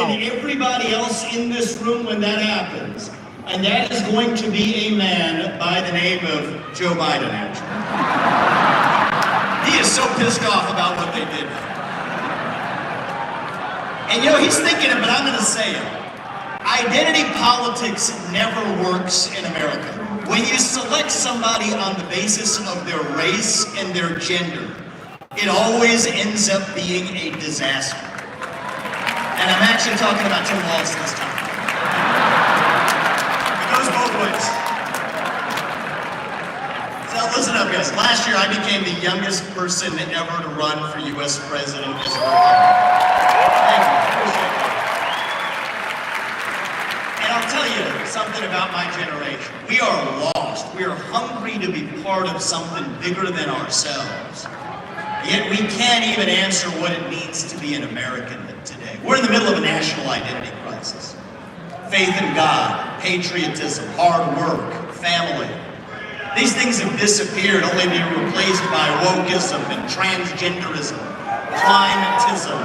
than everybody else in this room when that happens. And that is going to be a man by the name of Joe Biden, actually. He is so pissed off about what they did. And you know, he's thinking it, but I'm going to say it. Identity politics never works in America. When you select somebody on the basis of their race and their gender, it always ends up being a disaster. And I'm actually talking about Tim Walz this time. It goes both ways. So listen up, guys. Last year, I became the youngest person ever to run for U.S. president as a Republican. Thank you. Appreciate it. And I'll tell you something about my generation. We are lost. We are hungry to be part of something bigger than ourselves. Yet we can't even answer what it means to be an American today. We're in the middle of a national identity crisis. Faith in God, patriotism, hard work, family. These things have disappeared only to be replaced by wokeism and transgenderism, climatism,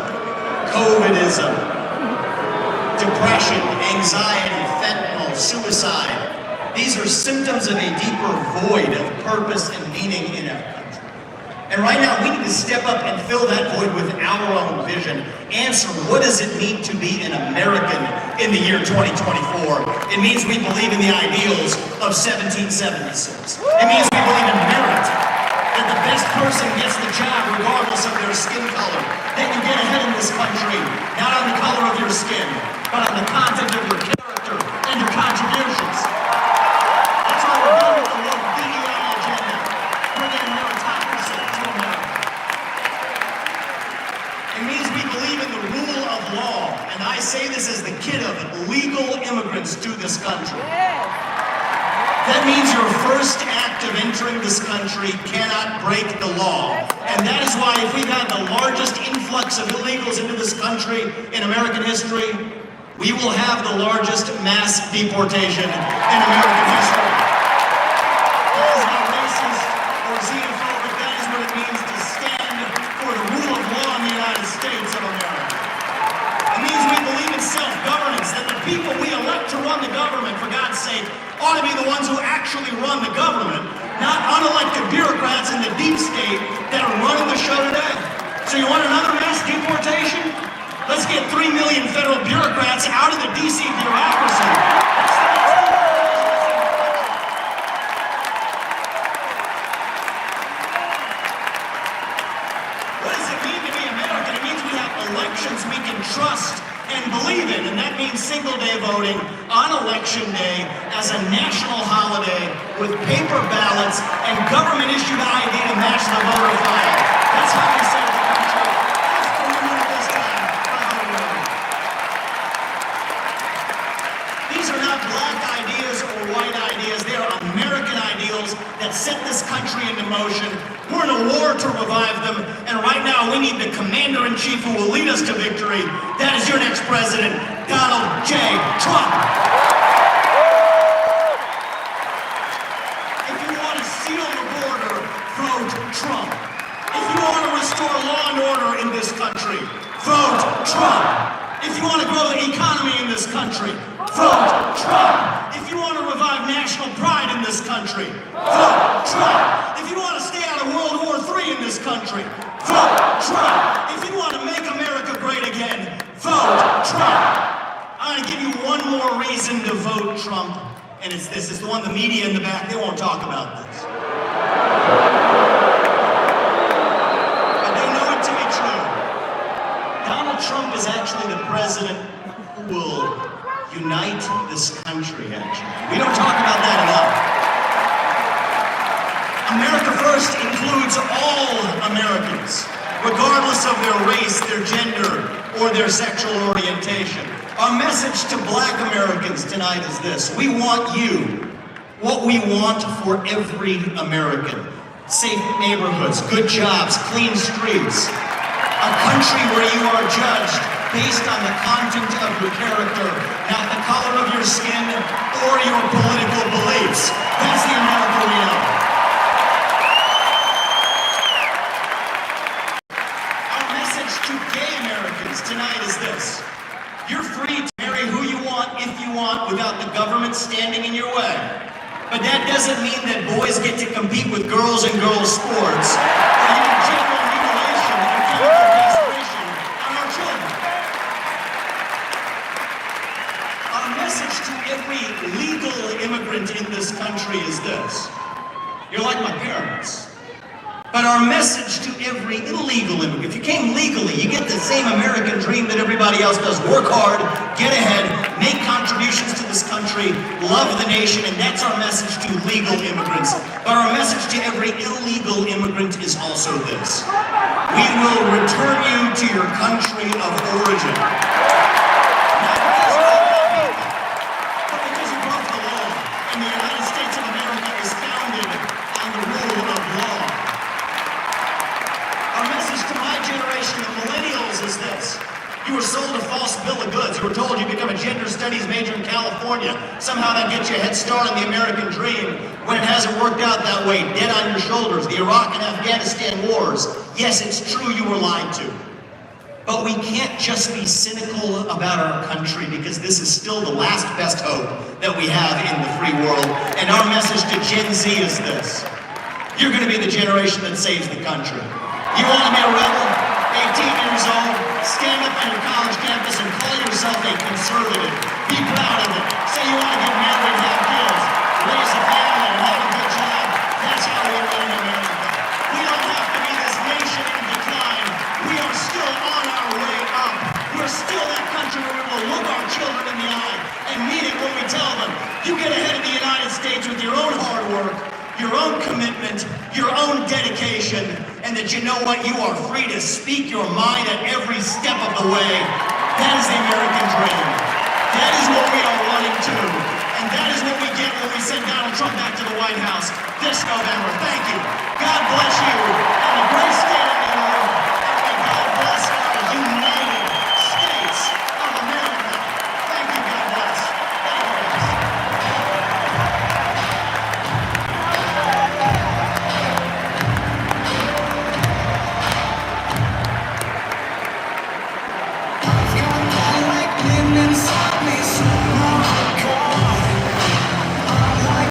COVIDism, depression, anxiety, fentanyl, suicide. These are symptoms of a deeper void of purpose and meaning in our country. And right now, we need to step up and fill that void with our own vision. Answer, what does it mean to be an American in the year 2024? It means we believe in the ideals of 1776. It means we believe in merit, that the best person gets the job regardless of their skin color. That you get ahead in this country, not on the color of your skin, but on the content of your character and your contributions. That's why we're done with the woke DEI agenda. Bring in meritocracy to America. It means we believe in the rule of law, and I say this as the kid of legal immigrants to this country. That means your first act of entering this country cannot break the law. And that is why if we've had the largest influx of illegals into this country in American history, we will have the largest mass deportation in American history. That is not racist or xenophobic. That is what it means to stand for the rule of law in the United States of America. It means we believe in self-governance, that the people we elect to run the government, for God's sake, ought to be the ones who actually run the government, not unelected bureaucrats in the deep state that are running the show today. So you want another mass deportation? Let's get 3 million federal bureaucrats out of the DC bureaucracy. What does it mean to be American? It means we have elections we can trust and believe in, and that means single-day voting on Election Day as a national holiday with paper ballots and government-issued ID to match the voter file. That's how we save the country. That's what we win this time. These are not black ideas or white ideas. They are American ideals that set this country into motion. We're in a war to revive them, and right now we need the commander-in-chief who will lead us to victory. That is your next president, Donald J. Trump. If you want to seal the border, vote Trump. If you want to restore law and order in this country, vote Trump. If you want to grow the economy in this country, vote Trump. If you want to revive national pride in this country, vote Trump. If you want to stay out of World War III in this country, vote Trump. If you want to make America great again, vote Trump. I'm going to give you one more reason to vote Trump, and it's this. It's the one the media in the back, they won't talk about this. But they know it to be true. Donald Trump is actually the president who will unite this country, actually. We don't talk about that enough. America First includes all Americans, regardless of their race, their gender, or their sexual orientation. Our message to black Americans tonight is this. We want you, what we want for every American. Safe neighborhoods, good jobs, clean streets. A country where you are judged based on the content of your character, not the color of your skin or your political beliefs. That's the America we know. Our message to gay Americans tonight is this. You're free to marry who you want, if you want, without the government standing in your way. But that doesn't mean that boys get to compete with girls in girls' sports, or even general mutilation and chemical castration on our children. Our message to every legal immigrant in this country is this. You're like my parents. But our message to every illegal immigrant, if you came legally, you get the same American dream that everybody else does. Work hard, get ahead, make contributions to this country, love the nation, and that's our message to legal immigrants. But our message to every illegal immigrant is also this. We will return you to your country of origin. Not because of all people, but because you broke the law, and the United States of America is founded on the rule of law. Our message to my generation of millennials is this. You were sold a false bill of goods. You were told you'd become a gender studies major in California. Somehow that gets you a head start on the American dream when it hasn't worked out that way. Dead on your shoulders. The Iraq and Afghanistan wars. Yes, it's true you were lied to. But we can't just be cynical about our country because this is still the last best hope that we have in the free world. And our message to Gen Z is this. You're going to be the generation that saves the country. You want to be a rebel? 18 years old, stand up on your college campus and call yourself a conservative. Be proud of it. Say you want to get married, have kids, raise a family, and have a good job. That's how we win in America. We don't have to be this nation in decline. We are still on our way up. We're still that country where we will look our children in the eye and mean it when we tell them, you get ahead of the United States with your own hard work, your own commitment, your own dedication, and that you know what, you are free to speak your mind at every step of the way. That is the American dream. That is what we are running to. And that is what we get when we send Donald Trump back to the White House this November. Thank you.